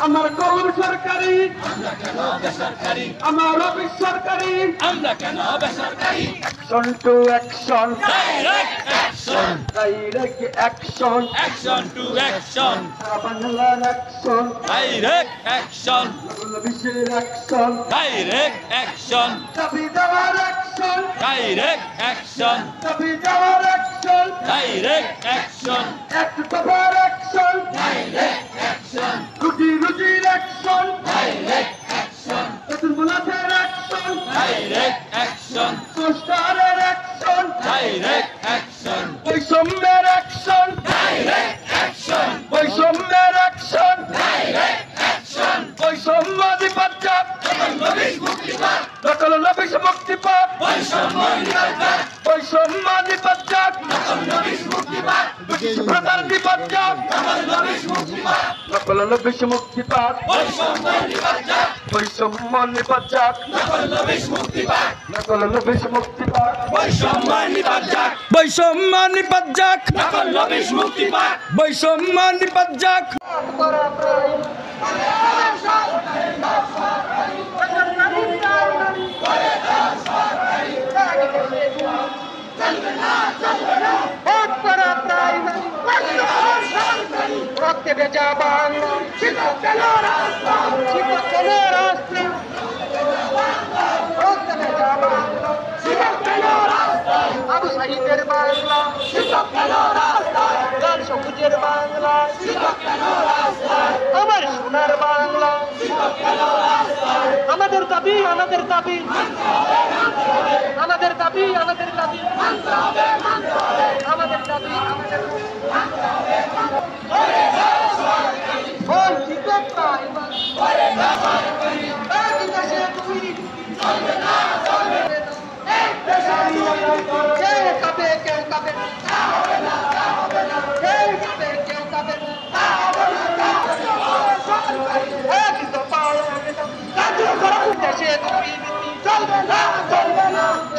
আমার কলম সরকারি, আমার অফিস সরকারি, action to action, direct action, সারা বাংলার অ্যাকশন, বিশ্বের অ্যাকশন, দাবি দেওয়ার অ্যাকশন, দাবি দেওয়ার অ্যাকশন, এক দফার অ্যাকশন, রুটি রুটির অ্যাকশন, বেতন বোনাসের অ্যাকশন, পোস্টারের অ্যাকশন, বৈষম্যের অ্যাকশন, বৈষম্যের অ্যাকশন, বৈষম্য নিপাত, নকল নবিশ মুক্তিপাদ, বৈষম্য নিপাত, প্রধান নিপাত, নকল নবিশ মুক্তিপাদ, বৈষম্য নিপাত, নকল নবিশ মুক্তিপাদ, বৈষম্য নিপাত যাক, বৈষম্য নিপাত যাক, নকল নবিশ মুক্তিপাদ, বৈষম্য নিপাত যাক। রক্তে ভেজা বাংলা, শিক্ষক কেন রাস্তা, শিক্ষক কেন রাস্তা, রক্তে ভেজা বাংলা, শিক্ষক কেন রাস্তা, আবু সাহিদের বাংলা, শিক্ষক কেন রাস্তা, লাল সবুজের বাংলা, শিক্ষক কেন রাস্তা, আমার সোনার বাংলা, শিক্ষক কেন রাস্তা, আমাদের দাবি, আমাদের দাবি, আমাদের দাবি, আমাদের দাবি, আমাদের দাবি, আমাদের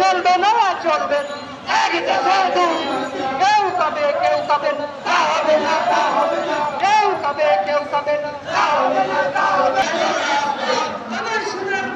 চলবে না, চলবে না, এক দেশে দুর্নীতি, কেউ কবে কেউ কবে না, কেউ কবে কেউ কবে না, আমার সোনার